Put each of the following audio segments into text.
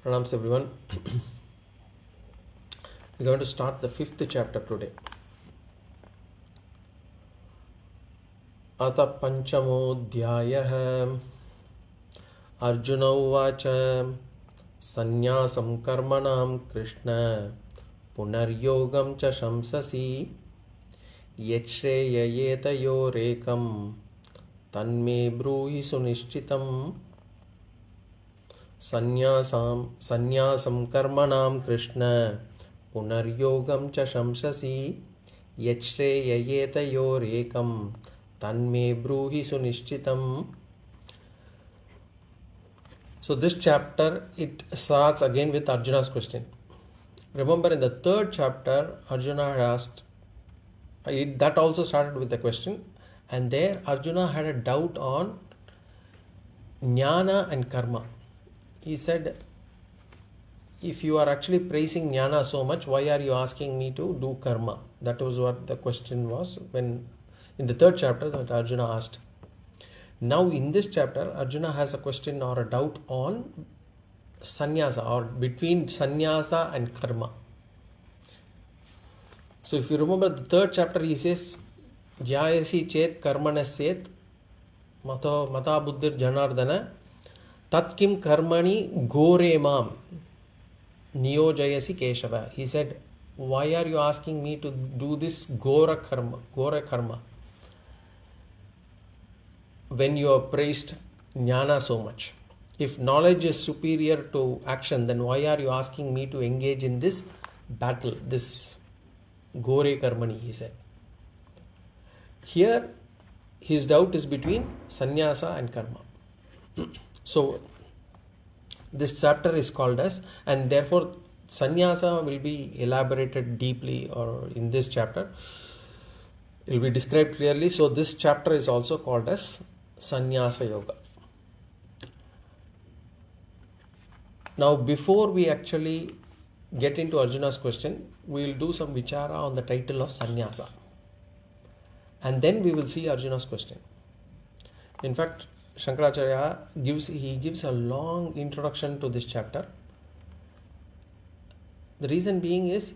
Pranams everyone. We're going to start the 5th chapter today. Ata panchamodhyayah Arjuna uvacha Sannyāsam karmanam Krishna Punaryogam cha shamsasi Yachreyayetayorekam Tanme bruhi sunishchitam Sannyāsam karmanam Krishna Punaryogam cha shamsasi Yachreyayetayorekam Tanme bruhi sunishchitam. So this chapter, it starts again with Arjuna's question. Remember in the 3rd chapter, Arjuna had asked, that also started with a question, and there Arjuna had a doubt on jnana and karma. He said, if you are actually praising jnana so much, why are you asking me to do karma? That was what the question was when in the 3rd chapter that Arjuna asked. Now in this chapter, Arjuna has a question or a doubt on sannyasa, or between sannyasa and karma. So if you remember the 3rd chapter, he says, Jayasi chet karmanasyet mata buddhir janardana tat kim karmani gore mam niyojayasi keshava. He said, why are you asking me to do this gore karma? When you have praised jnana so much. If knowledge is superior to action, then why are you asking me to engage in this battle, this gore karmani, he said. Here, his doubt is between sannyasa and karma. So, this chapter is called as, and therefore sannyasa will be elaborated deeply, or in this chapter, it will be described clearly. So, this chapter is also called as Sannyasa Yoga. Now, before we actually get into Arjuna's question, we will do some vichara on the title of Sannyasa. And then we will see Arjuna's question. In fact, Śaṅkarācārya gives a long introduction to this chapter. The reason being is,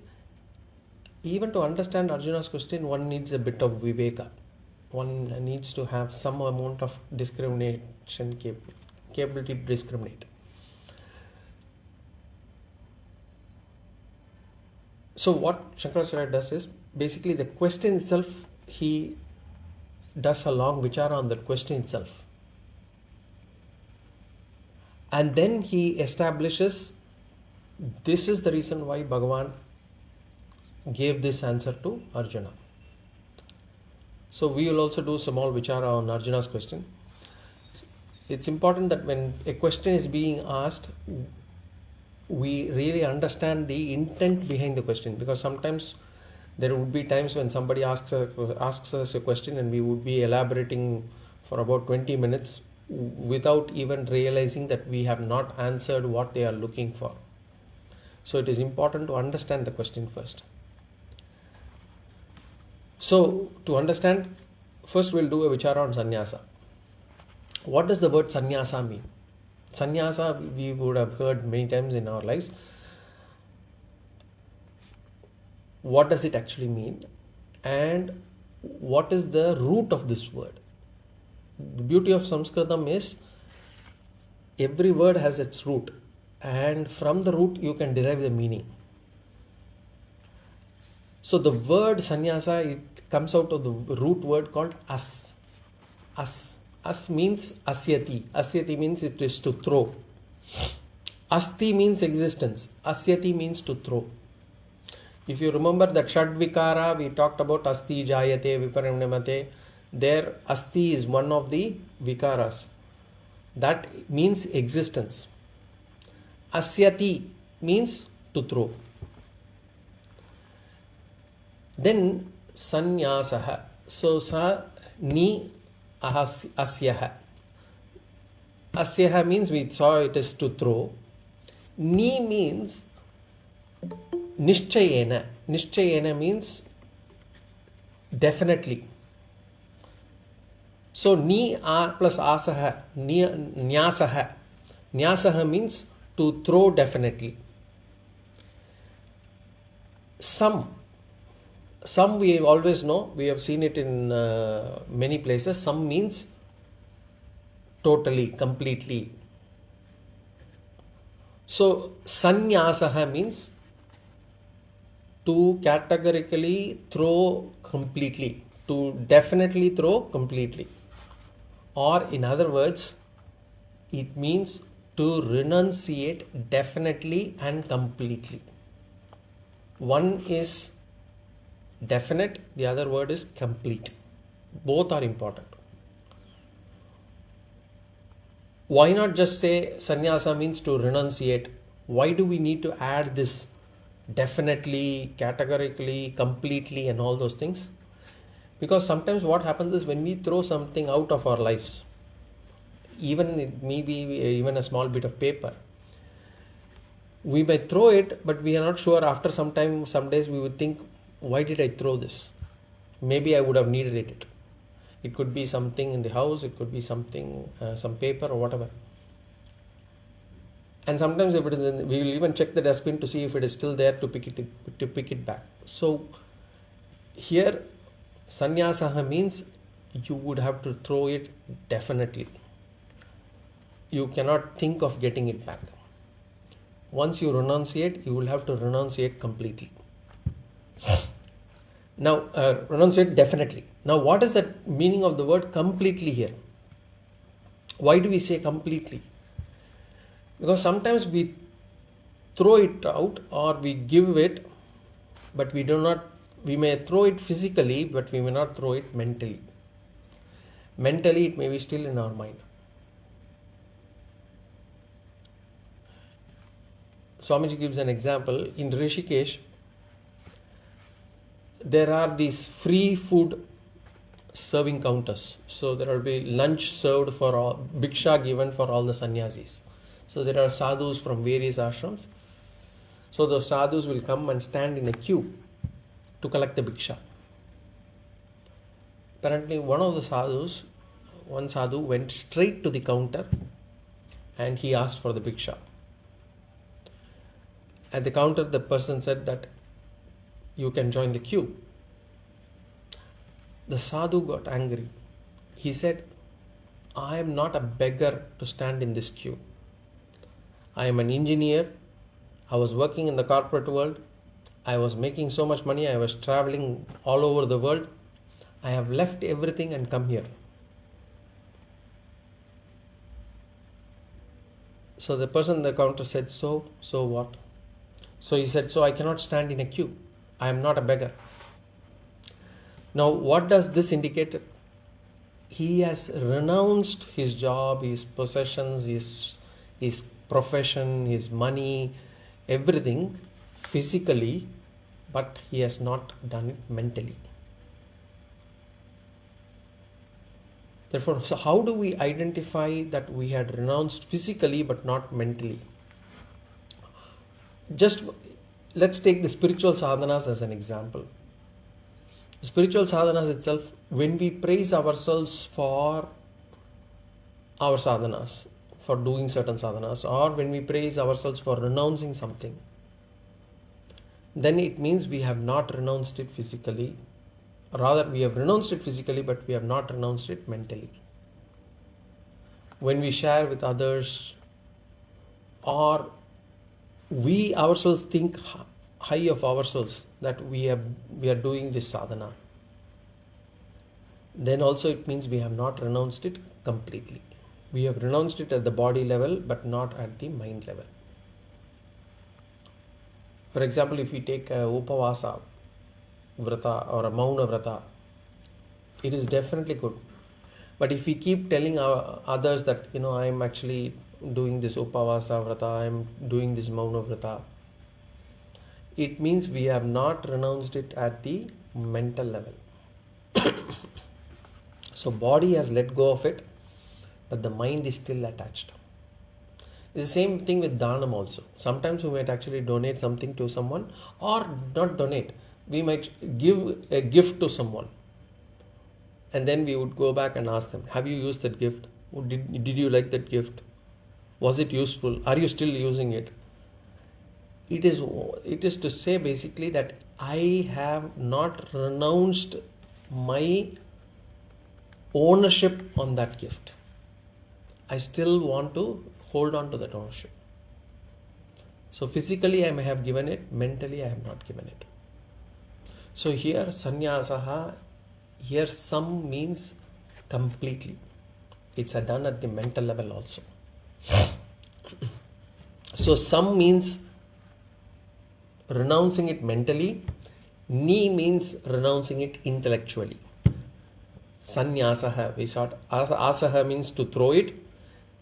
even to understand Arjuna's question, one needs a bit of viveka. One needs to have some amount of discrimination capability to discriminate. So what Śaṅkarācārya does is, basically the question itself, he does a long vichara on the question itself. And then he establishes, this is the reason why Bhagavan gave this answer to Arjuna. So we will also do small vichara on Arjuna's question. It's important that when a question is being asked, we really understand the intent behind the question, because sometimes there would be times when somebody asks us a question and we would be elaborating for about 20 minutes without even realizing that we have not answered what they are looking for. So it is important to understand the question first. So, to understand, first we'll do a vichara on sannyasa. What does the word sannyasa mean? Sannyasa we would have heard many times in our lives. What does it actually mean? And what is the root of this word? The beauty of Sanskritam is, every word has its root, and from the root you can derive the meaning. So the word sannyasa, it comes out of the root word called as. As means asyati. Asyati means it is to throw. Asti means existence. Asyati means to throw. If you remember that Shadvikara, we talked about asti, jayate, viparinamate. There asti is one of the vikaras. That means existence. Asyati means to throw. Then sannyāsaha. So sa ni asyaha. Asyaha means we saw it is to throw. Ni means nishchayena. Nishchayena means definitely. So ni plus asaha, nyasaha. Nyasaha means to throw definitely. Some we always know, we have seen it in many places. Some means totally, completely. So Sannyasa means to categorically throw completely, to definitely throw completely. Or in other words, it means to renunciate definitely and completely. One is definite, the other word is complete. Both are important. Why not just say sannyasa means to renunciate? Why do we need to add this definitely, categorically, completely and all those things? Because sometimes what happens is when we throw something out of our lives, even it may be even a small bit of paper, we may throw it, but we are not sure. After some time, some days, we would think, why did I throw this? Maybe I would have needed it. It could be something in the house, it could be something, some paper or whatever. And sometimes if it is we will even check the dustbin to see if it is still there to pick it back. So here sannyasa means you would have to throw it definitely. You cannot think of getting it back. Once you renunciate, you will have to renunciate completely. Now, renunciate definitely. Now, what is the meaning of the word completely here? Why do we say completely? Because sometimes we throw it out or we give it, but we may throw it physically, but we may not throw it mentally. Mentally, it may be still in our mind. Swamiji gives an example. In Rishikesh, there are these free food serving counters. So there will be lunch served for all, bhiksha given for all the sannyasis. So there are sadhus from various ashrams. So the sadhus will come and stand in a queue to collect the bhiksha. Apparently one sadhu went straight to the counter and he asked for the bhiksha. At the counter, the person said that you can join the queue. The sadhu got angry. He said, I am not a beggar to stand in this queue. I am an engineer. I was working in the corporate world. I was making so much money. I was traveling all over the world. I have left everything and come here. So the person at the counter said, so what? So he said, so I cannot stand in a queue. I am not a beggar. Now, what does this indicate? He has renounced his job, his possessions, his profession, his money, everything physically, but he has not done it mentally. Therefore, so how do we identify that we had renounced physically but not mentally? Just let's take the spiritual sadhanas as an example. Spiritual sadhanas itself, when we praise ourselves for our sadhanas, for doing certain sadhanas, or when we praise ourselves for renouncing something, then it means we have not renounced it physically. Rather, we have renounced it physically, but we have not renounced it mentally. When we share with others, or we ourselves think high of ourselves that we are doing this sadhana, then also it means we have not renounced it completely. We have renounced it at the body level, but not at the mind level. For example, if we take a upavasa vrata or a mauna vrata, it is definitely good. But if we keep telling our others that, I am actually doing this upavasa vrata, I am doing this mauna vrata, it means we have not renounced it at the mental level. So body has let go of it, but the mind is still attached. It's the same thing with dhanam also. Sometimes we might actually donate something to someone, or not donate. We might give a gift to someone. And then we would go back and ask them, have you used that gift? Did you like that gift? Was it useful? Are you still using it? It is to say basically that I have not renounced my ownership on that gift. I still want to hold on to that ownership. So physically I may have given it, mentally I have not given it. So here Sannyāsaha, here some means completely. It's done at the mental level also. So some means renouncing it mentally, ni means renouncing it intellectually. Sannyasaha, we saw asaha means to throw it.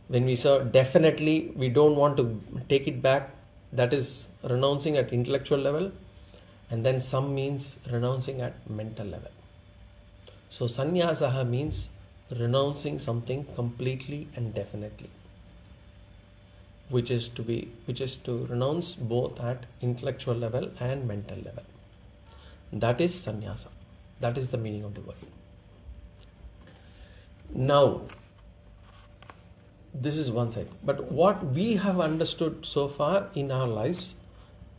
When we saw definitely we don't want to take it back, that is renouncing at intellectual level. And then some means renouncing at mental level. So sannyasaha means renouncing something completely and definitely, which is to renounce both at intellectual level and mental level. That is sannyasa. That is the meaning of the word. Now, this is one side. But what we have understood so far in our lives,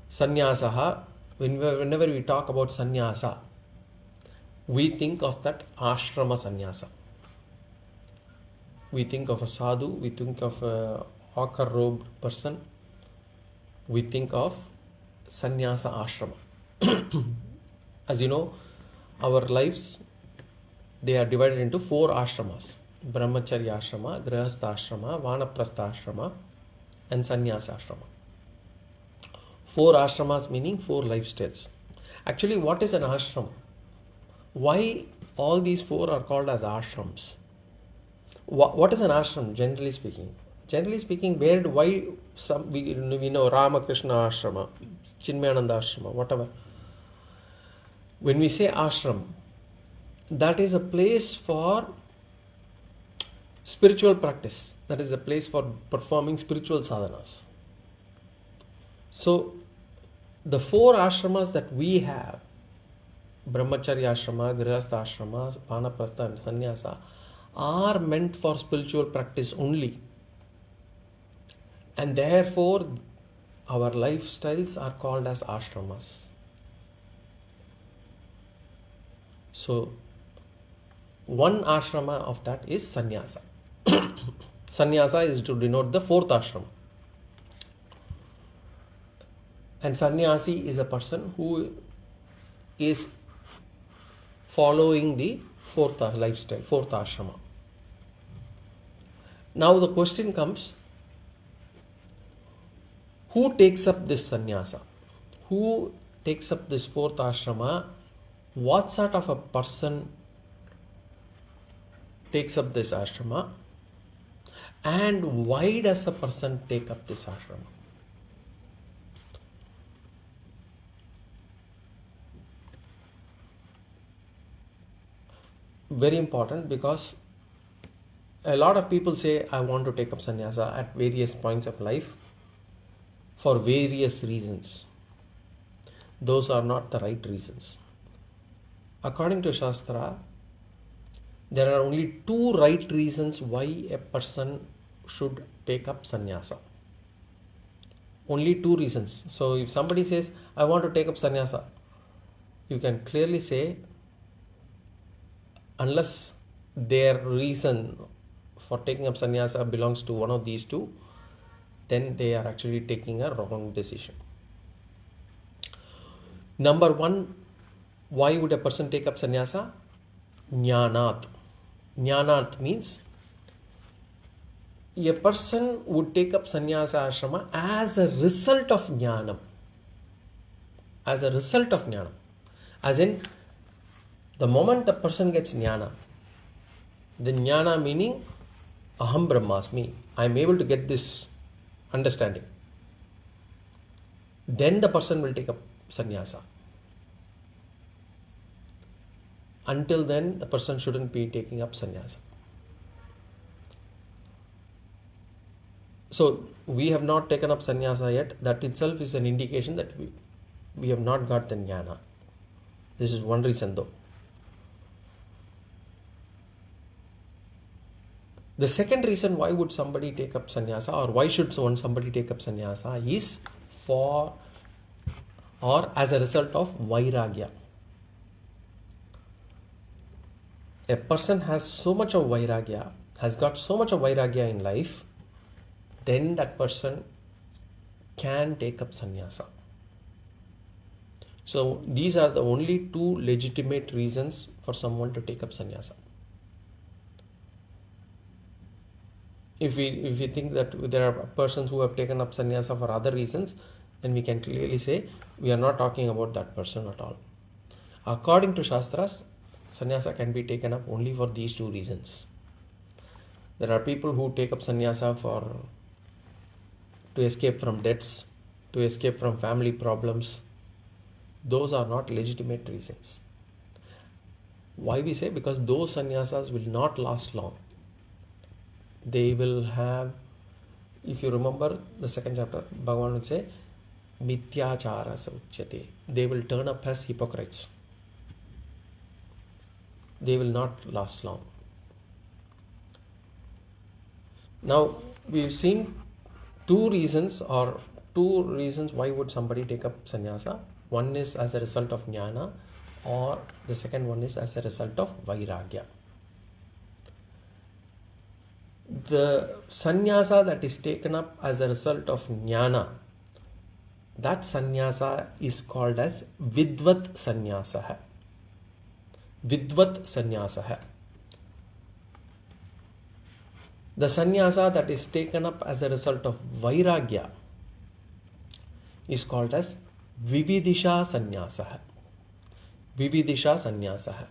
sannyasaha, whenever we talk about sannyasa, we think of that ashrama sannyasa. We think of a sadhu, we think of a ochre-robed person, we think of sannyasa ashrama. As you know, our lives, they are divided into 4 ashramas: brahmacharya ashrama, grihastha ashrama, vanaprastha ashrama, and sannyasa ashrama. 4 ashramas meaning 4 lifestyles. Actually, what is an ashram? Why all these 4 are called as ashrams? What is an ashram, generally speaking? Generally speaking, why some we know Ramakrishna ashrama, Chinmayananda ashrama, whatever. When we say ashram, that is a place for spiritual practice. That is a place for performing spiritual sadhanas. So, the 4 ashramas that we have, brahmacharya ashrama, grihastha ashrama, vanaprastha and sannyasa, are meant for spiritual practice only. And therefore, our lifestyles are called as ashramas. So, one ashrama of that is sannyasa. Sannyasa is to denote the 4th ashrama. And sannyasi is a person who is following the 4th lifestyle, 4th ashrama. Now the question comes, who takes up this sannyasa? Who takes up this 4th ashrama? What sort of a person takes up this ashrama? And why does a person take up this ashrama? Very important, because a lot of people say, I want to take up sannyasa at various points of life for various reasons. Those are not the right reasons. According to Shastra, there are only 2 right reasons why a person should take up sannyasa. Only 2 reasons. So if somebody says, I want to take up sannyasa, you can clearly say, unless their reason for taking up sannyasa belongs to one of these 2, then they are actually taking a wrong decision. Number 1, why would a person take up sannyasa? Jnanat. Jnanat means a person would take up sannyasa ashrama as a result of jnanam. As a result of jnanam. As in, the moment the person gets jnana, the jnana meaning aham brahmasmi, I am able to get this understanding, then the person will take up sannyasa. Until then, the person shouldn't be taking up sannyasa. So, we have not taken up sannyasa yet. That itself is an indication that we have not got the jnana. This is one reason though. The second reason why would somebody take up sannyasa, or why should somebody take up sannyasa, is for or as a result of vairagya. A person has so much of vairagya, has got so much of vairagya in life, then that person can take up sannyasa. So these are the only two legitimate reasons for someone to take up sannyasa. If we think that there are persons who have taken up sannyasa for other reasons, then we can clearly say we are not talking about that person at all. According to Shastras, sannyasa can be taken up only for these two reasons. There are people who take up sannyasa to escape from debts, to escape from family problems. Those are not legitimate reasons. Why we say? Because those sannyasas will not last long. They will have, if you remember the second chapter, Bhagavan would say, Mithyāchāra sauchyate. They will turn up as hypocrites. They will not last long. Now, we've seen two reasons why would somebody take up sannyasa. One is as a result of jnana, or the second one is as a result of vairagya. The sannyasa that is taken up as a result of jnana, that sannyasa is called as vidvat sannyasa. Vidvat sannyasa. The sannyasa that is taken up as a result of vairagya is called as vividisha sannyasa. Vividisha sannyasa.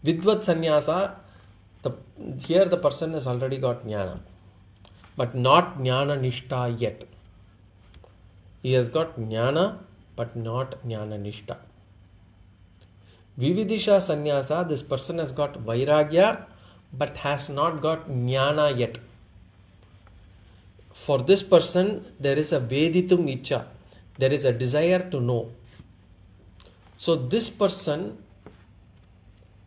Vidvat sannyasa, here the person has already got jnana, but not jnana nishta yet. He has got jnana, but not jnana nishta. Vividisha sannyasa, this person has got vairagya, but has not got jnana yet. For this person, there is a veditum icha. There is a desire to know. So this person,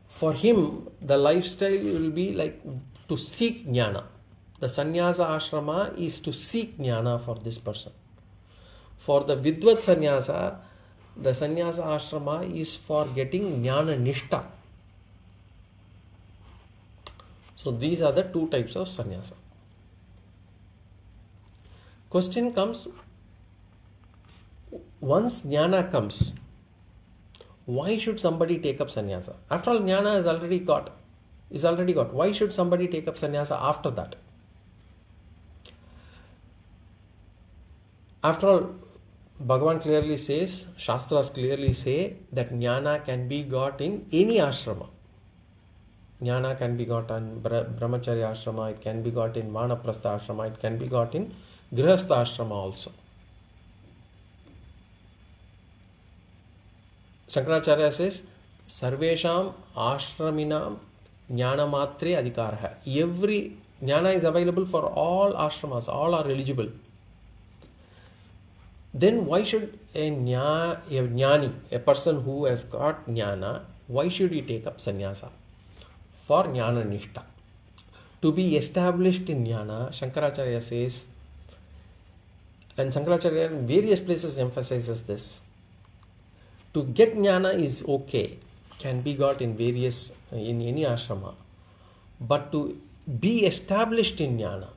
for him, the lifestyle will be like to seek jnana. The sannyasa ashrama is to seek jnana for this person. For the vidvat sannyasa, the sannyasa ashrama is for getting jnana nishta. So these are the two types of sannyasa. Question comes, once jnana comes, why should somebody take up sannyasa? After all, jnana is already got. Why should somebody take up sannyasa after that? After all, Bhagavan clearly says, Shastras clearly say that jnana can be got in any ashrama. Jnana can be got in brahmacharya ashrama, it can be got in vanaprastha ashrama, it can be got in grihastha ashrama also. Śaṅkarācārya says, Sarvesham ashraminam jnana matre adhikaraha. Every jnana is available for all ashramas, all are eligible. Then why should a jnani, a person who has got jnana, why should he take up sannyasa? For jnana nishta. To be established in jnana, Śaṅkarācārya says, and Śaṅkarācārya in various places emphasizes this. To get jnana is okay, can be got in any ashrama, but to be established in jnana,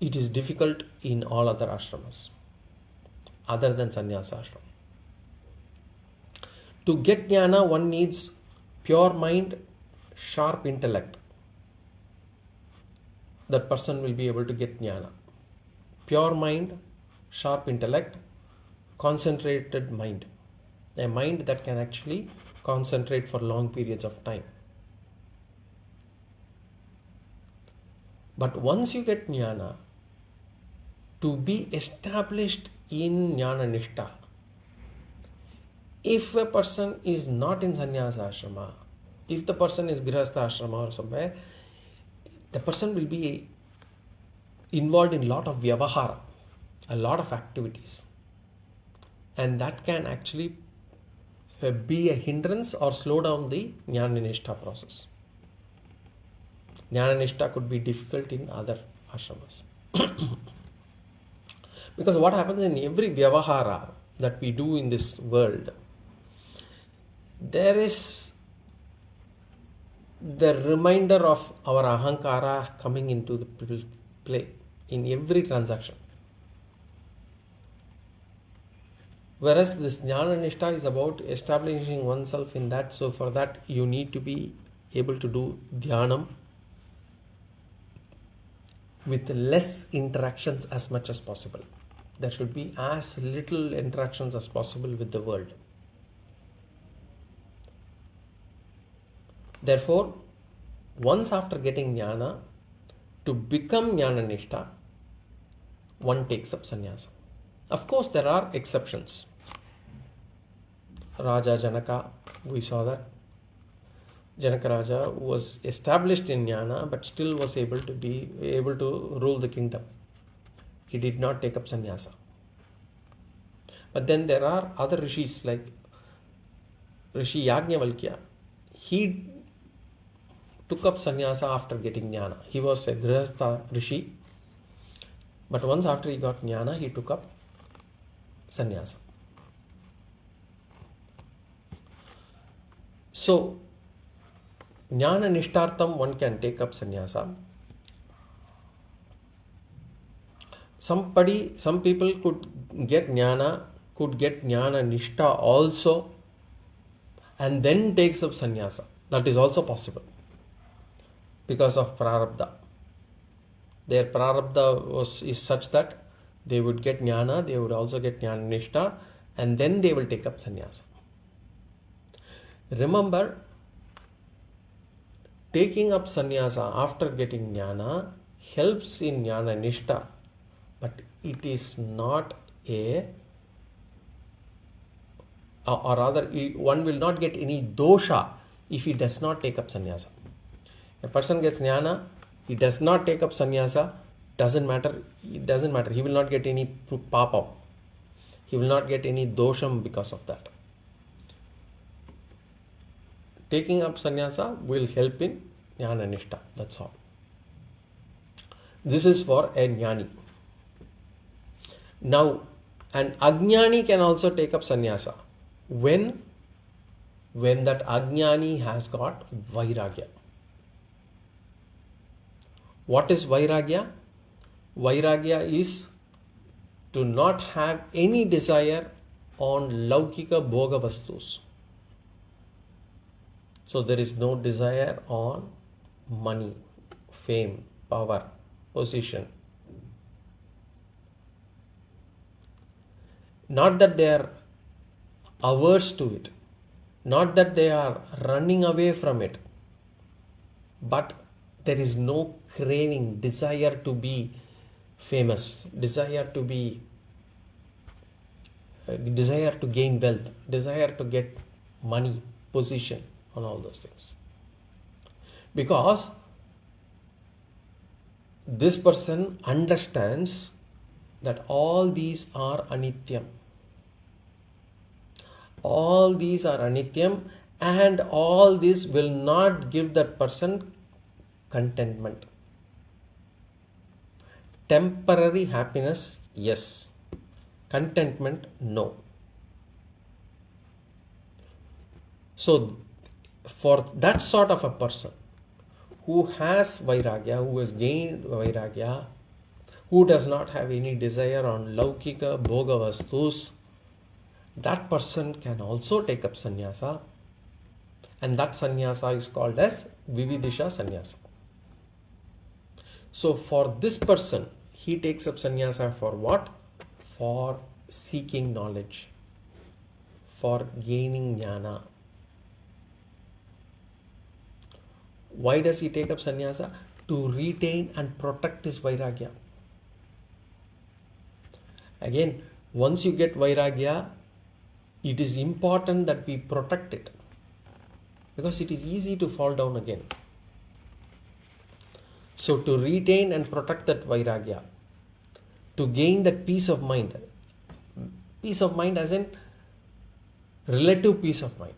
it is difficult in all other ashramas, other than sannyasa ashram. To get jnana, one needs pure mind, sharp intellect. That person will be able to get jnana. Pure mind, sharp intellect, concentrated mind. A mind that can actually concentrate for long periods of time. But once you get jnana, to be established in jnana nishta, if a person is not in sannyasa ashrama, if the person is grihastha ashrama or somewhere, the person will be involved in a lot of vyavahara, a lot of activities. And that can actually be a hindrance or slow down the Jnana Nishta process. Jnana Nishta could be difficult in other ashramas. Because what happens in every vyavahara that we do in this world, there is the reminder of our ahankara coming into the play in every transaction. Whereas this Jnana Nishta is about establishing oneself in that. So for that you need to be able to do dhyanam with less interactions as much as possible. There should be as little interactions as possible with the world. Therefore, once after getting jnana, to become Jnana Nishta, one takes up sannyasa. Of course, there are exceptions. Raja Janaka, we saw that. Janaka Raja was established in jnana, but still was able to rule the kingdom. He did not take up sannyasa. But then there are other rishis like Rishi Yajnavalkya. He took up sannyasa after getting jnana. He was a grihastha rishi, but once after he got jnana, he took up sannyasa. So, jnana nishtartham, one can take up sannyasa. Some people could get jnana nishta also and then takes up sannyasa. That is also possible because of prarabdha. Their prarabdha is such that they would get jnana, they would also get jnana nishta, and then they will take up sannyasa. Remember, taking up sannyasa after getting jnana helps in jnana nishta, but it is not or rather, one will not get any dosha if he does not take up sannyasa. A person gets jnana, he does not take up sannyasa, doesn't matter. He will not get any papa. He will not get any dosham because of that. Taking up sannyasa will help in jnana nishta. That's all. This is for a jnani. Now, an ajnani can also take up sannyasa when that ajnani has got vairagya. What is vairagya? Vairagya is to not have any desire on laukika bhoga vastus. So there is no desire on money, fame, power, position. Not that they are averse to it, not that they are running away from it, but there is no craving, desire to be famous, desire to gain wealth, desire to get money, position, and all those things. Because this person understands that all these are anityam. All these are anityam, and all this will not give that person contentment. Temporary happiness, yes. Contentment, no. So, for that sort of a person who has vairagya, who has gained vairagya, who does not have any desire on laukika bhoga vastus, that person can also take up sannyasa, and that sannyasa is called as vividisha sannyasa. So for this person, he takes up sannyasa for what? For seeking knowledge, for gaining jnana. Why does he take up sannyasa? To retain and protect his vairagya. Again, once you get vairagya, it is important that we protect it, because it is easy to fall down again. So to retain and protect that vairagya, to gain that peace of mind as in relative peace of mind.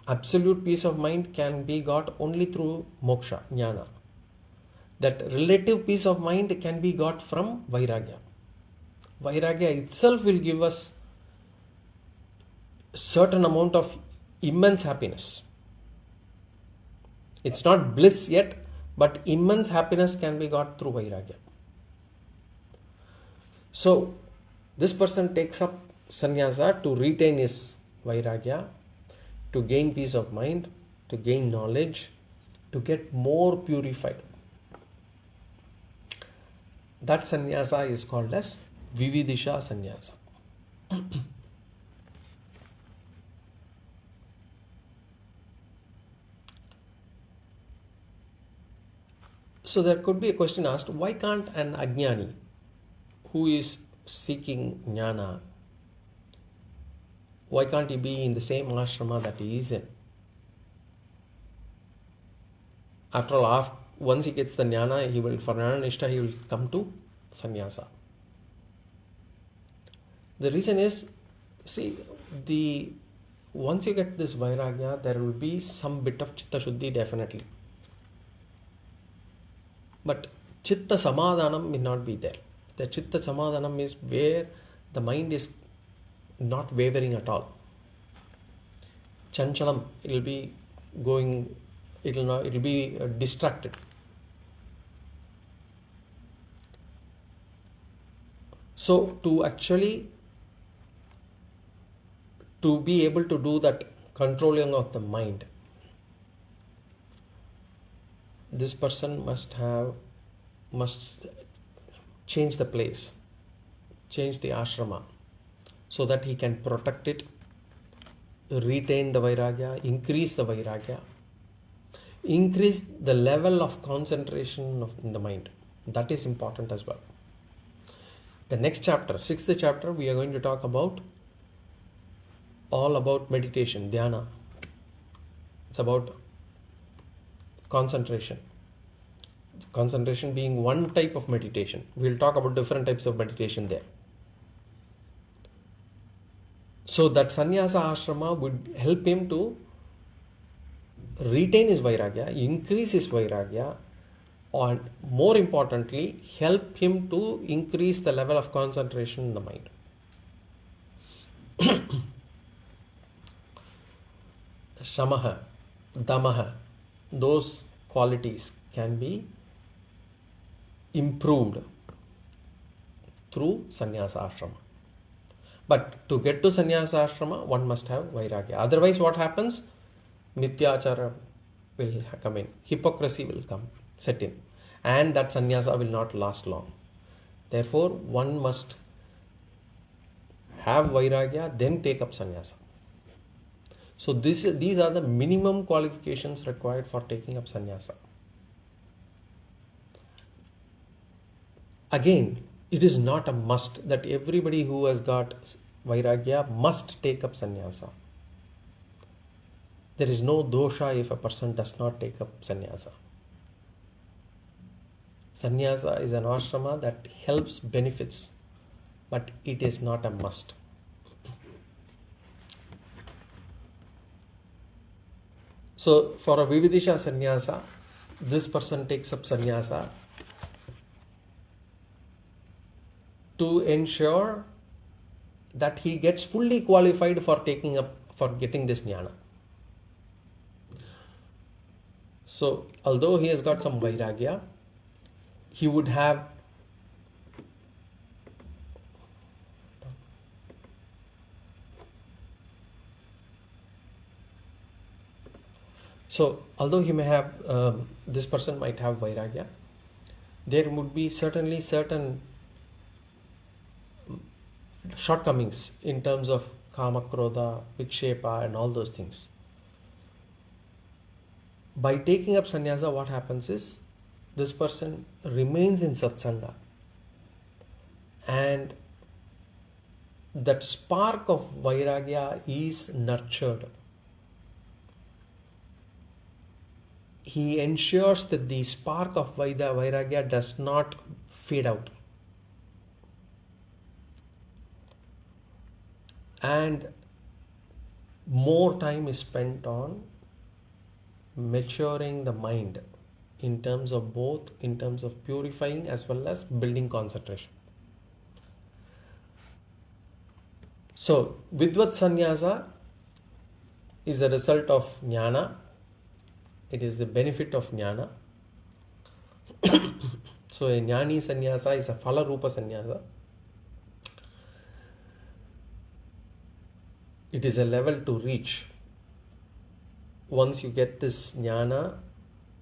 Absolute peace of mind can be got only through moksha, jnana. That relative peace of mind can be got from vairagya. Vairagya itself will give us certain amount of immense happiness. It's not bliss yet, but immense happiness can be got through vairagya. So, this person takes up sannyasa to retain his vairagya, to gain peace of mind, to gain knowledge, to get more purified. That sannyasa is called as vividisha sannyasa. So there could be a question asked, why can't an ajnani who is seeking jnana, why can't he be in the same ashrama that he is in? After all, once he gets the jnana, he will, for jnana-nishtha, he will come to sannyasa. The reason is, see, once you get this vairagya, there will be some bit of chitta shuddhi definitely. But chitta samadhanam may not be there. The chitta samadhanam is where the mind is not wavering at all. Chanchalam, it will be going, it will be distracted. So to be able to do that controlling of the mind, this person must change the place, change the ashrama, so that he can protect it, retain the vairagya, increase the vairagya, increase the level of concentration in the mind. That is important as well. The next chapter, 6th chapter, we are going to talk about all about meditation, dhyana. It's about concentration. Concentration being one type of meditation. We'll talk about different types of meditation there. So that sannyasa ashrama would help him to retain his vairagya, increase his vairagya, and more importantly, help him to increase the level of concentration in the mind. Shamaha, damaha, those qualities can be improved through sannyasa ashrama. But to get to sannyasa ashrama, one must have vairagya. Otherwise, what happens? Mityachara will come in. Hypocrisy will set in. And that sannyasa will not last long. Therefore, one must have vairagya, then take up sannyasa. So these are the minimum qualifications required for taking up sannyasa. Again, it is not a must that everybody who has got vairagya must take up sannyasa. There is no dosha if a person does not take up sannyasa. Sannyasa is an ashrama that helps, benefits, but it is not a must. So for a vividisha sannyasa, this person takes up sannyasa to ensure that he gets fully qualified for getting this jnana. So although he has got some vairagya, he would have although he may have this person might have vairagya, there would be certainly certain shortcomings in terms of kama, krodha, vikshepa and all those things. By taking up sannyasa, what happens is this person remains in satsanga, and that spark of vairagya is nurtured. He ensures that the spark of vairagya does not fade out. And more time is spent on maturing the mind in terms of purifying as well as building concentration. So, Vidvat Sannyasa is a result of jnana. It is the benefit of jnana. So, a jnani sannyasa is a phala rupa sannyasa. It is a level to reach. Once you get this jnana,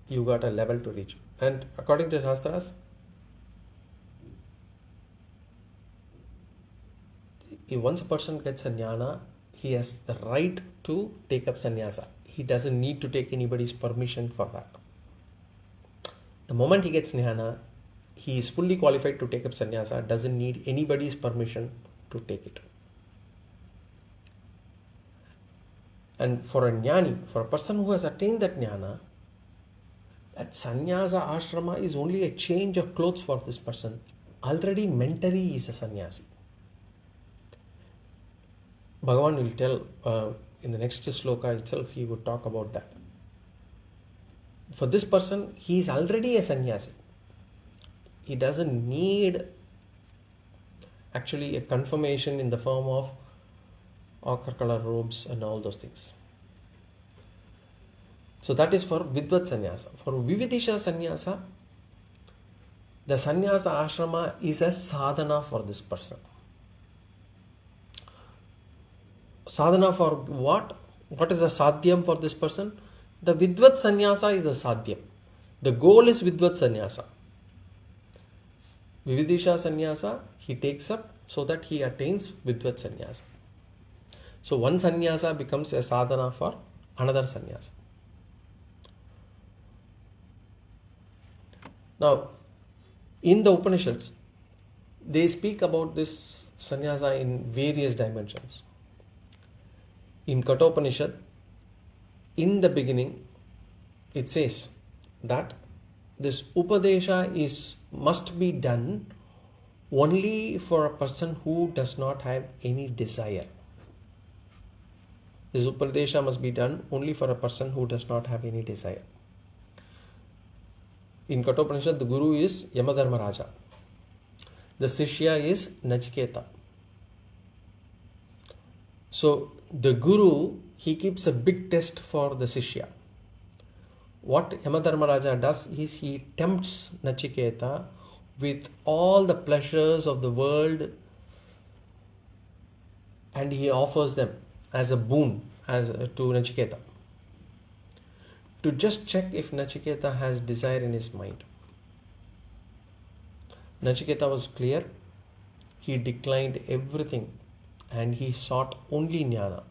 you got a level to reach. And according to Shastras, if once a person gets a jnana, he has the right to take up sannyasa. He doesn't need to take anybody's permission for that. The moment he gets jnana, he is fully qualified to take up sannyasa, doesn't need anybody's permission to take it. And for a jnani, for a person who has attained that jnana, that sannyasa ashrama is only a change of clothes for this person. Already mentally he is a sannyasi. Bhagavan will tell in the next sloka itself, he would talk about that. For this person, he is already a sannyasi. He doesn't need actually a confirmation in the form of ochre color robes and all those things. So that is for Vidvat Sannyasa. For Vividisha Sannyasa, the Sannyasa ashrama is a sadhana for this person. Sadhana for what? What is the sadhyam for this person? The Vidvat Sannyasa is the sadhyam. The goal is Vidvat Sannyasa. Vividisha Sannyasa he takes up so that he attains Vidvat Sannyasa. So one sannyasa becomes a sadhana for another sannyasa. Now, in the Upanishads, they speak about this sannyasa in various dimensions. In Kathopanishad, in the beginning, it says that this Upadesha must be done only for a person who does not have any desire. This Upadesha must be done only for a person who does not have any desire. In Kathopanishad, the Guru is Yamadharmaraja. The Sishya is Nachiketa. So, the Guru, he keeps a big test for the Sishya. What Yamadharmaraja does is he tempts Nachiketa with all the pleasures of the world and he offers them as a boon to Nachiketa, to just check if Nachiketa has desire in his mind. Nachiketa was clear. He declined everything and he sought only jnana.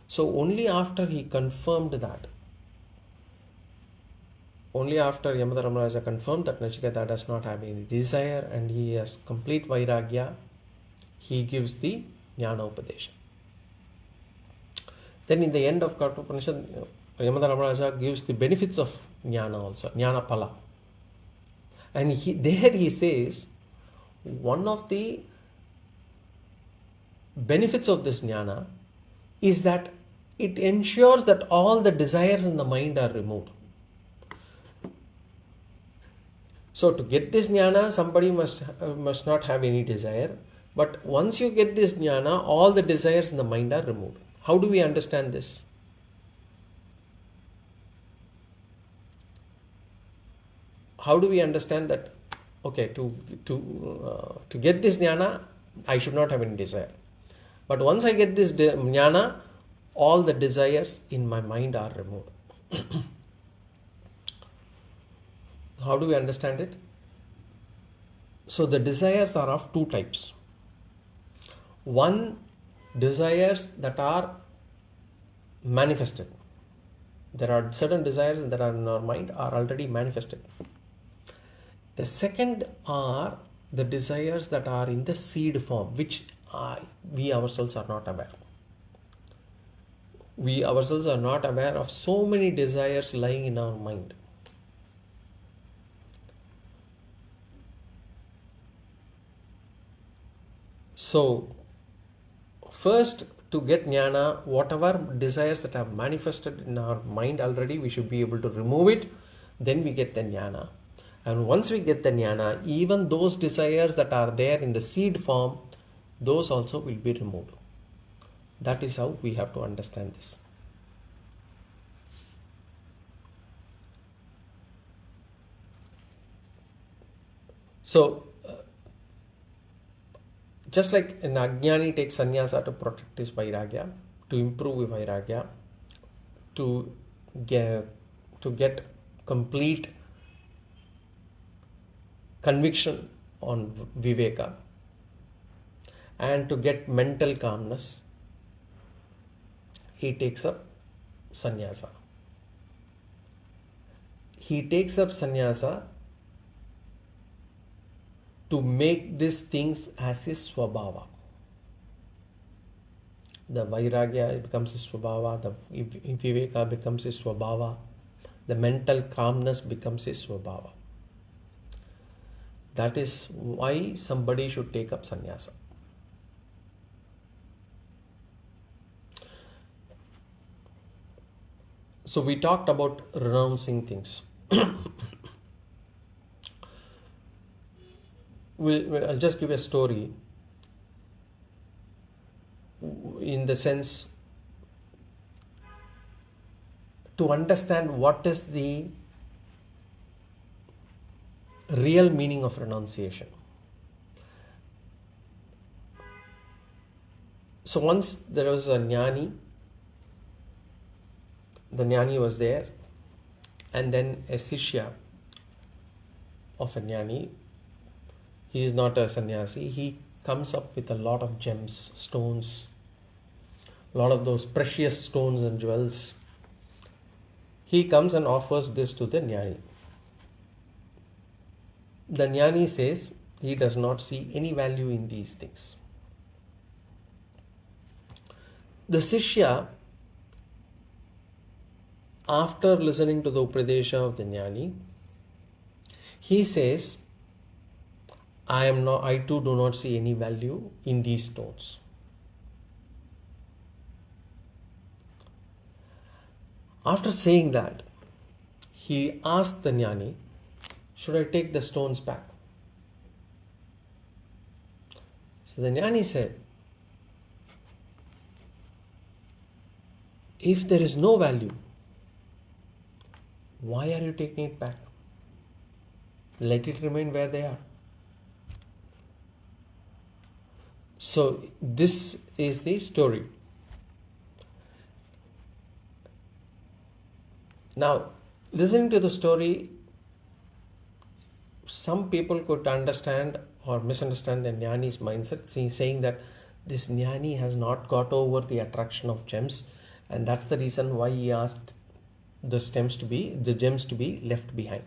So only after he confirmed that, only after Yamadharmaraja confirmed that Nachiketa does not have any desire and he has complete vairagya, he gives the jnana upadesha. Then in the end of Kathopanishad, Yamadharmaraja gives the benefits of jnana also, jnana pala. And there he says, one of the benefits of this jnana is that it ensures that all the desires in the mind are removed. So to get this jnana, somebody must not have any desire. But once you get this jnana, all the desires in the mind are removed. How do we understand this? How do we understand that? Okay, to get this jnana, I should not have any desire. But once I get this jnana, all the desires in my mind are removed. How do we understand it? So the desires are of two types. One, desires that are manifested. There are certain desires that are in our mind are already manifested. The second are the desires that are in the seed form, which we ourselves are not aware. We ourselves are not aware of so many desires lying in our mind. So, first to get jnana, whatever desires that have manifested in our mind already, we should be able to remove it. Then we get the jnana. And once we get the jnana, even those desires that are there in the seed form, those also will be removed. That is how we have to understand this. So, just like an ajnani takes sannyasa to protect his vairagya, to improve his vairagya, to get complete conviction on viveka, and to get mental calmness, he takes up sannyasa. He takes up sannyasa to make these things as his swabhava. The vairagya becomes his swabhava, the viveka becomes his swabhava, the mental calmness becomes his swabhava. That is why somebody should take up sannyasa. So we talked about renouncing things. I'll just give a story in the sense to understand what is the real meaning of renunciation. So once there was a jnani, the jnani was there, and then a sishya of a jnani, he is not a sannyasi, he comes up with a lot of gems, stones, a lot of those precious stones and jewels. He comes and offers this to the jnani. The jnani says he does not see any value in these things. The sishya, after listening to the upadesha of the jnani, he says, I too do not see any value in these stones. After saying that, he asked the jnani, should I take the stones back? So the jnani said, if there is no value, why are you taking it back? Let it remain where they are. So this is the story. Now, listening to the story, some people could understand or misunderstand the jnani's mindset, saying that this jnani has not got over the attraction of gems, and that's the reason why he asked the gems to be left behind.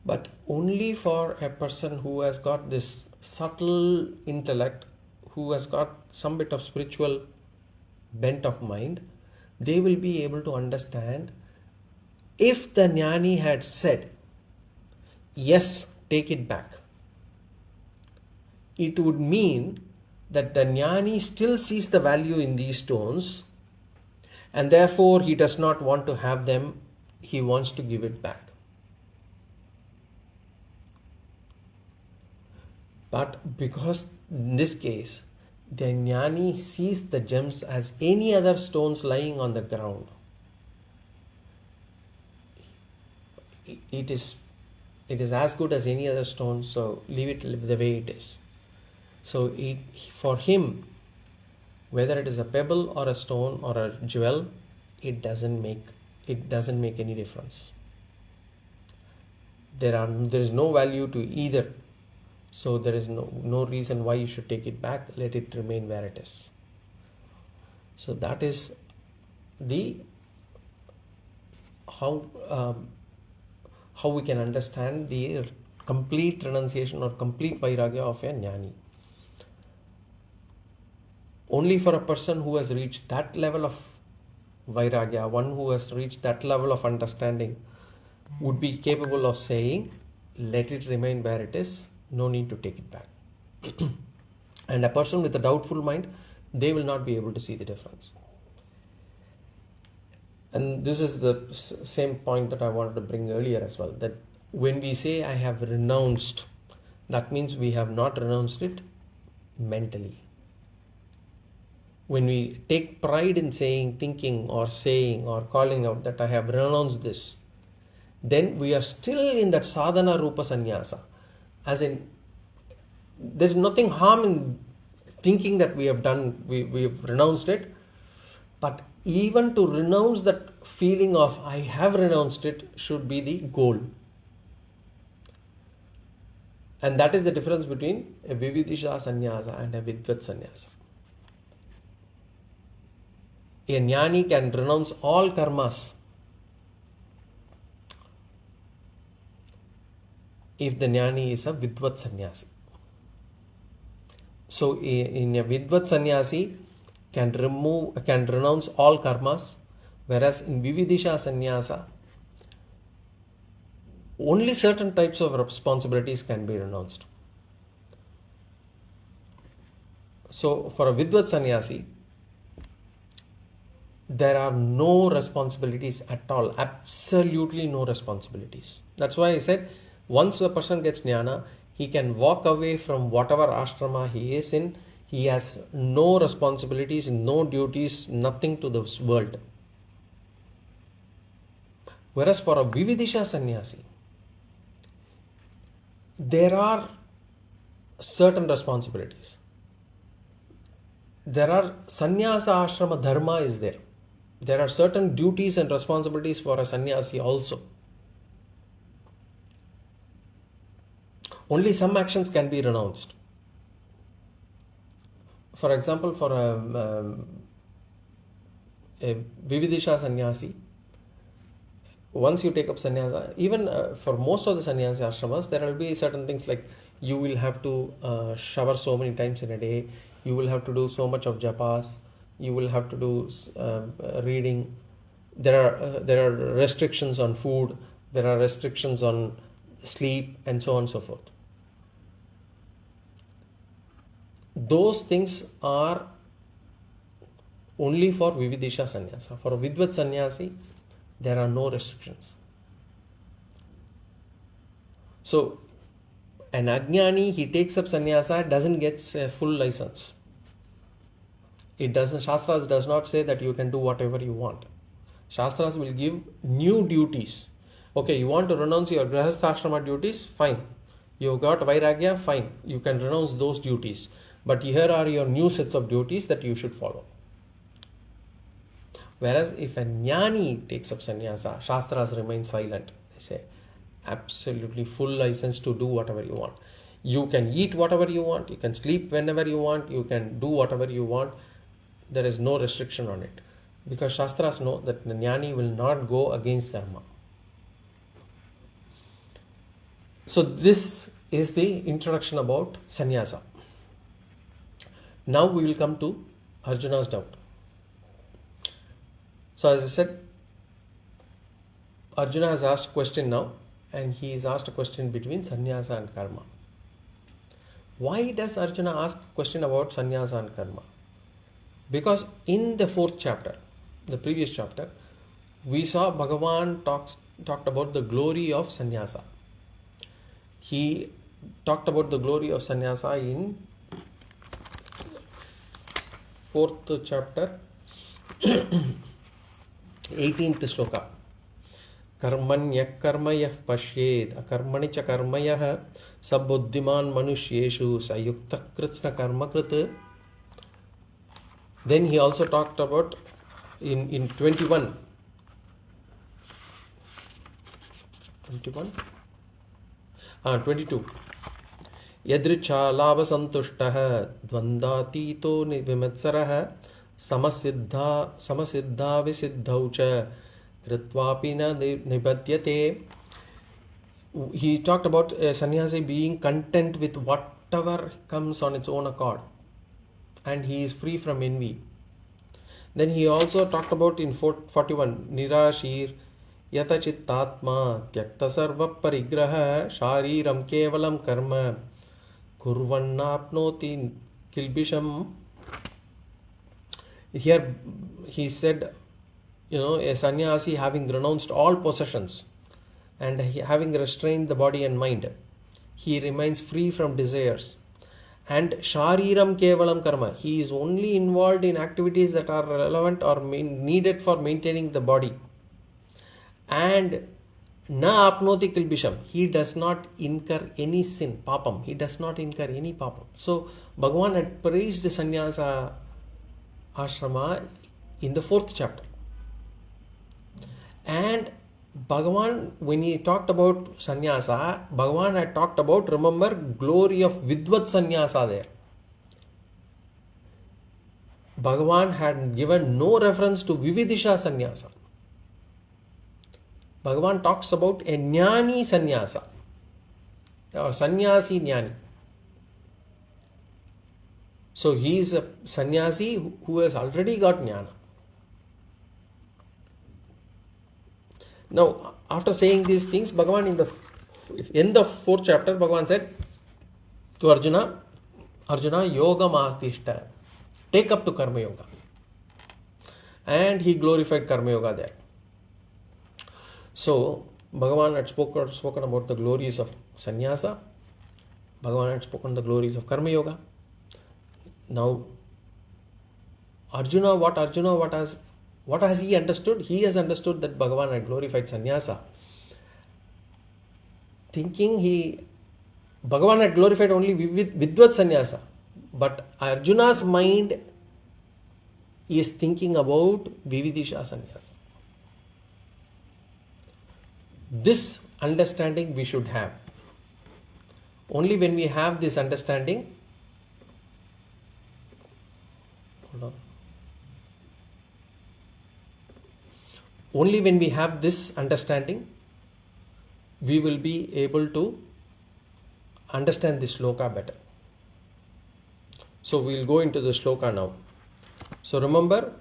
But only for a person who has got this subtle intellect, who has got some bit of spiritual bent of mind, they will be able to understand. If the jnani had said, yes, take it back, it would mean that the jnani still sees the value in these stones, and therefore he does not want to have them, he wants to give it back. But because in this case, the jnani sees the gems as any other stones lying on the ground, it is as good as any other stone, so leave it the way it is. So for him, whether it is a pebble or a stone or a jewel, it doesn't make any difference. There is no value to either. So there is no reason why you should take it back. Let it remain where it is. So that is the how we can understand the complete renunciation or complete vairagya of a jnani. Only for a person who has reached that level of vairagya, one who has reached that level of understanding, would be capable of saying, let it remain where it is, no need to take it back. And a person with a doubtful mind, they will not be able to see the difference. And this is the same point that I wanted to bring earlier as well, that when we say I have renounced, that means we have not renounced it mentally. When we take pride in saying, thinking or saying or calling out that I have renounced this, then we are still in that sadhana rupa sannyasa. As in, there's nothing harm in thinking that we have done, we've renounced it, but even to renounce that feeling of I have renounced it should be the goal. And that is the difference between a vividisha sannyasa and a vidvat sannyasa. A jnani can renounce all karmas if the jnani is a vidvat sannyasi. So in a vidvat sannyasi can renounce all karmas, whereas in vividisha sannyasa only certain types of responsibilities can be renounced. So for a vidvat sannyasi, there are no responsibilities at all, absolutely no responsibilities. That's why I said, once a person gets jnana, he can walk away from whatever ashrama he is in. He has no responsibilities, no duties, nothing to this world. Whereas for a vividisha sannyasi, there are certain responsibilities. There are sannyasa ashrama dharma is there. There are certain duties and responsibilities for a sannyasi also. Only some actions can be renounced. For example, for a vividisha sannyasi, once you take up sannyasa, even for most of the sannyasi ashramas, there will be certain things like you will have to shower so many times in a day, you will have to do so much of japas, you will have to do reading. There are restrictions on food, there are restrictions on sleep, and so on and so forth. Those things are only for vividisha sannyasa. For a vidvat sannyasi, there are no restrictions. So an ajnani, he takes up sannyasa, doesn't get a full license. It doesn't, Shastras does not say that you can do whatever you want. Shastras will give new duties. Okay, you want to renounce your grahastha duties? Fine. You got vairagya? Fine. You can renounce those duties. But here are your new sets of duties that you should follow. Whereas if a jnani takes up sannyasa, Shastras remain silent. They say, absolutely full license to do whatever you want. You can eat whatever you want, you can sleep whenever you want, you can do whatever you want. There is no restriction on it. Because Shastras know that the jnani will not go against dharma. So this is the introduction about sannyasa. Now we will come to Arjuna's doubt. So as I said, Arjuna has asked a question now, and he is asked a question between sannyasa and karma. Why does Arjuna ask a question about sannyasa and karma? Because in the 4th chapter, the previous chapter, we saw Bhagavan talked about the glory of sannyasa. He talked about the glory of sannyasa in 4th chapter, 18th sloka. Karmanya karmayah pashyed akarmani cha karmayah sabuddhiman manushyeshu sayukta kritsna karma krit. Then he also talked about in 22 Yadricha lava santushtah dvandātīto vimatsarah samasiddha visiddhaucha kritvapi na nibadyate. He talked about a sannyasi being content with whatever comes on its own accord, and he is free from envy. Then he also talked about in 41 nirashir yata chittatma tyakta sarva parigraha shariram kevalam karma kurvannapnoti Kilbisham, here he said, a sannyasi having renounced all possessions and having restrained the body and mind, he remains free from desires. And shariram kevalam karma, he is only involved in activities that are relevant or needed for maintaining the body. And na apnoti kilbisham, he does not incur any sin, papam, he does not incur any papam. So Bhagavan had praised the sannyasa ashrama in the 4th chapter. And Bhagavan, when he talked about sannyasa, Bhagavan had talked about, remember, glory of vidvat sannyasa there. Bhagavan had given no reference to vividisha sannyasa. Bhagavan talks about a jnani sannyasa or sannyasi jnani. So he is a sannyasi who has already got jnana. Now, after saying these things, Bhagavan in the end of 4th chapter, Bhagavan said to Arjuna, yoga mahatishta, take up to karma yoga. And he glorified karma yoga there. So, Bhagavan had spoken about the glories of sannyasa. Bhagavan had spoken the glories of karma yoga. Now, Arjuna, what has he understood? He has understood that Bhagavan had glorified sannyasa. Thinking Bhagavan had glorified only vidvat sannyasa. But Arjuna's mind is thinking about vividisha sannyasa. This understanding we should have. Only when we have this understanding, only when we have this understanding, we will be able to understand this sloka better. So we will go into the sloka now. So remember,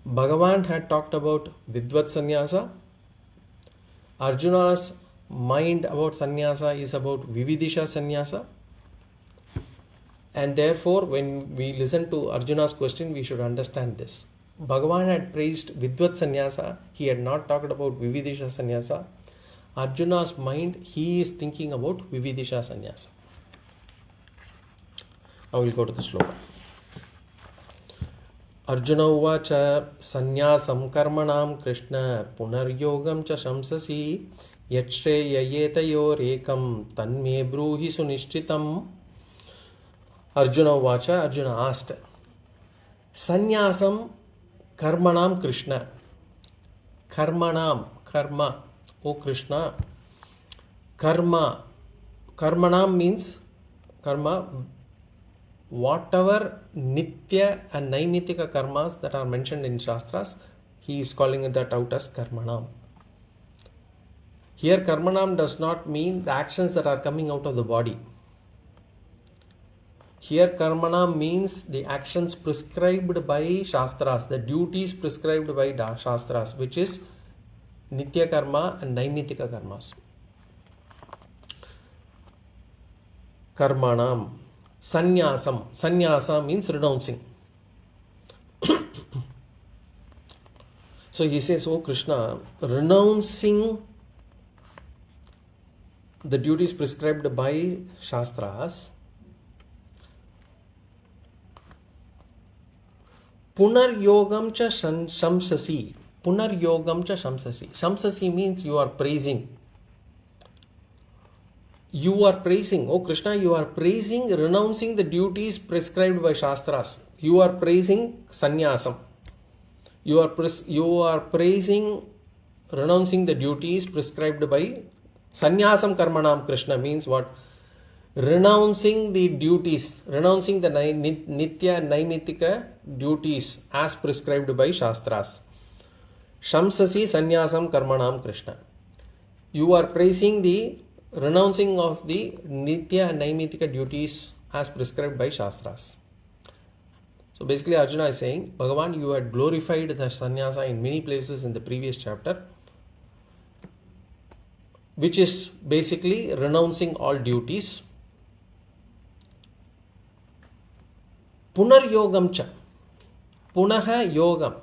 Bhagavan had talked about vidvat sannyasa. Arjuna's mind about sannyasa is about vividisha sannyasa. And therefore, when we listen to Arjuna's question, we should understand this. Bhagavan had praised vidvat sannyasa. He had not talked about vividisha sannyasa. Arjuna's mind, he is thinking about vividisha sannyasa. Now we'll go to the sloka. Arjuna uvacha sannyasam karmanam krishna punaryogam cha shamsasi yatshreya yetayor tanme bruhi sunishchitam. Arjuna uvacha, Arjuna asked, sannyasam karmanam krishna, karmanam, karma, O Krishna, karmanam means karma, whatever nitya and naimitika karmas that are mentioned in Shastras, he is calling that out as karmanam. Here karmanam does not mean the actions that are coming out of the body. Here karmanam means the actions prescribed by Shastras, the duties prescribed by Shastras, which is nitya karma and naimitika karmas. Karmanam. Sannyasam. Sannyasa means renouncing. So he says, O Krishna, renouncing the duties prescribed by Shastras, punaryogam cha shamsasi. Punaryogam cha shamsasi. Shamsasi means you are praising. You are praising, oh Krishna, you are praising, renouncing the duties prescribed by Shastras. You are praising sannyasam. You are praising, renouncing the duties prescribed by sannyasam karmanam Krishna means what? Renouncing the duties, renouncing the nitya naimitika duties as prescribed by Shastras. Shamsasi sannyasam karmanam Krishna. You are praising the renouncing of the nitya and naimitika duties as prescribed by Shastras. So basically Arjuna is saying, Bhagavan, you had glorified the sannyasa in many places in the previous chapter, which is basically renouncing all duties. punar yogam cha, punaha yogam.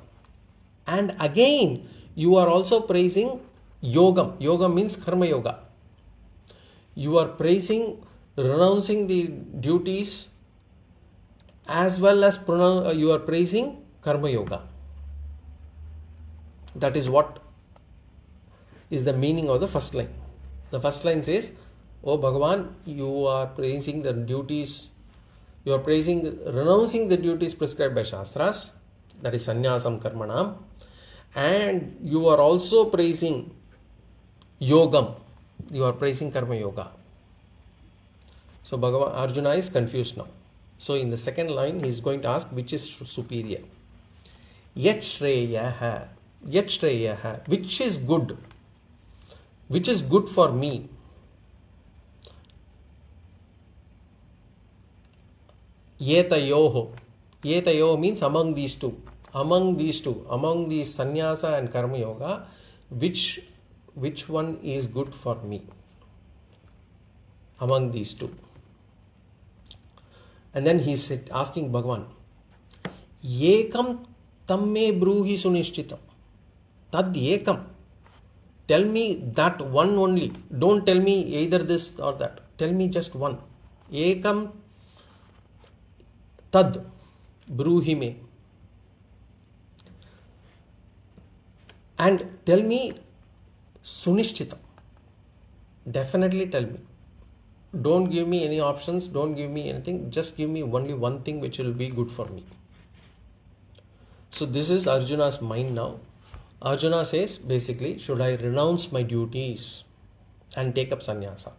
And again, you are also praising yogam. Yogam means karma yoga. You are praising renouncing the duties as well as you are praising karma yoga. That is what is the meaning of the first line. The first line says, "Oh Bhagavan, you are praising the duties, you are praising, renouncing the duties prescribed by Shastras, that is Sannyāsam Karmanam, and you are also praising Yogam, you are praising Karma Yoga." So Bhagavan, Arjuna is confused now. So in the second line, he is going to ask which is superior. Yat Shreyaha, Yat Shreyaha, which is good? Which is good for me? Yetayoho. Yetayoho means among these two. Among these two, among these Sannyasa and Karma Yoga, which one is good for me? Among these two. And then he is asking Bhagavan, Ekam tamme bruhi sunishchitam. Tad ekam. Tell me that one only. Don't tell me either this or that. Tell me just one. Ekam tad bruhi me. And tell me sunishchitam. Definitely tell me. Don't give me any options. Don't give me anything. Just give me only one thing which will be good for me. So this is Arjuna's mind now. Arjuna says basically, should I renounce my duties and take up sannyasa?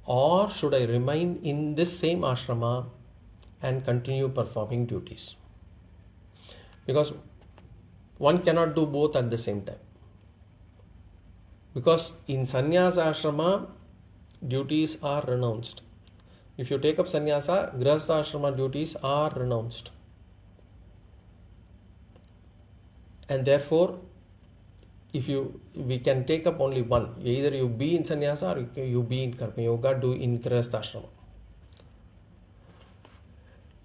Or should I remain in this same ashrama and continue performing duties? Because one cannot do both at the same time. Because in sannyasa ashrama, duties are renounced. If you take up sannyasa, grihastha ashrama duties are renounced. And therefore, we can take up only one. Either you be in sannyasa or you be in karma yoga, do in grihastha ashrama.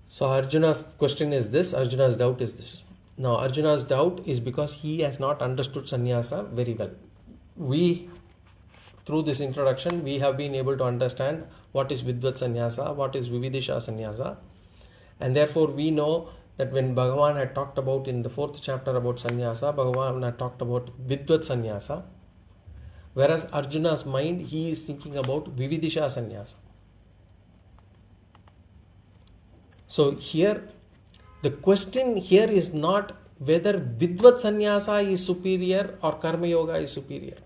So Arjuna's question is this, Arjuna's doubt is this. Now Arjuna's doubt is because he has not understood sannyasa very well. Through this introduction, we have been able to understand what is Vidvat Sannyasa, what is Vividisha Sannyasa. And therefore, we know that when Bhagavan had talked about in the 4th chapter about Sannyasa, Bhagavan had talked about Vidvat Sannyasa. Whereas Arjuna's mind, he is thinking about Vividisha Sannyasa. So here, the question here is not whether Vidvat Sannyasa is superior or Karma Yoga is superior.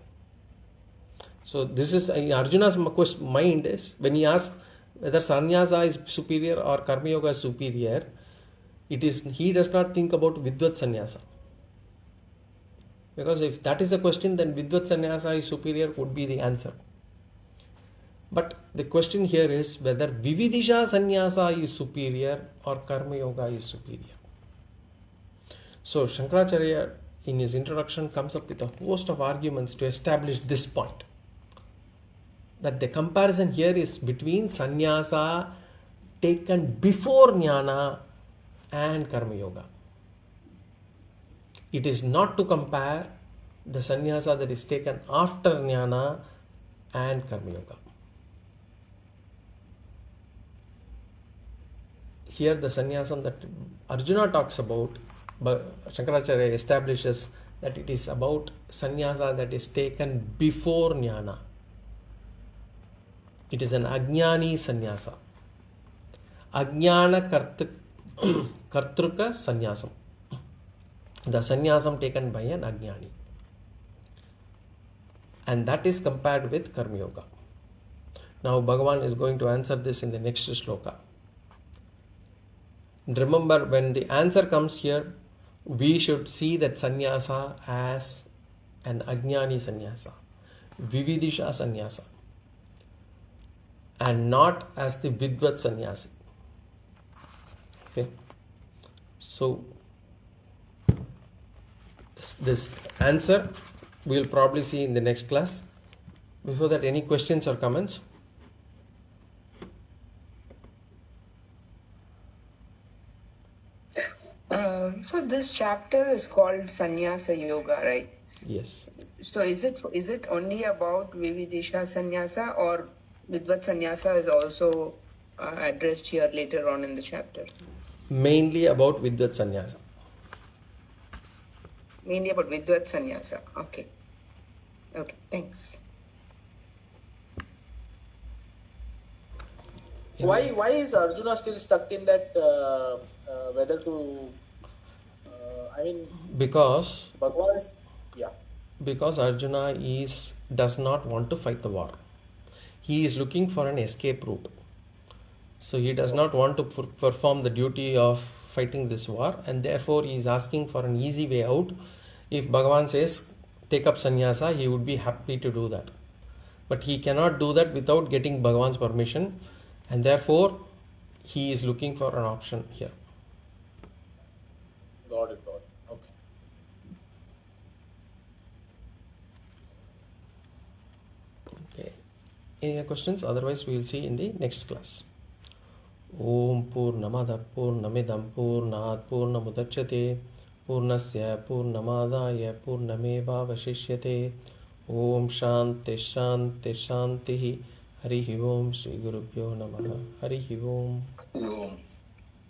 So this is Arjuna's mind is when he asks whether sannyasa is superior or karma yoga is superior, he does not think about vidvat sannyasa. Because if that is the question, then vidvat sannyasa is superior would be the answer. But the question here is whether vividisha sannyasa is superior or karma yoga is superior. So Śaṅkarācārya in his introduction comes up with a host of arguments to establish this point. That the comparison here is between sannyasa taken before jnana and karma yoga. It is not to compare the sannyasa that is taken after jnana and karma yoga. Here the sannyasam that Arjuna talks about, but Śaṅkarācārya establishes that it is about sannyasa that is taken before jnana. It is an ajnani sannyasa. Ajnana kartruka sannyasam. The sannyasam taken by an ajnani. And that is compared with karma yoga. Now Bhagavan is going to answer this in the next sloka. And remember, when the answer comes here, we should see that sannyasa as an ajnani sannyasa, vividisha sannyasa, and not as the vidvat sannyasi. Okay. So this answer we will probably see in the next class. Before that, any questions or comments? this chapter is called Sannyasa Yoga, right? Yes. So is it only about Vividisha Sannyasa, or Vidvat Sannyasa is also addressed here later on in the chapter? Mainly about Vidvat Sannyasa. Mainly about Vidvat Sannyasa. Okay. Okay, thanks. Why is Arjuna still stuck in that whether to Because Bhagwan is, yeah. because Arjuna does not want to fight the war. He is looking for an escape route. So he does not want to perform the duty of fighting this war, and therefore he is asking for an easy way out. If Bhagavan says take up sannyasa, he would be happy to do that. But he cannot do that without getting Bhagavan's permission, and therefore he is looking for an option here. Got it. Okay. Okay. Any other questions? Otherwise, we will see in the next class. Om Purnamada Purnamidam Purnat Purnamudachyate Purnasya Purnamadaya Purnameva Vashishyate. Om Shanti Shanti Shanti. Harihi Om Shri Gurubhyo Namaha. Harihi Om.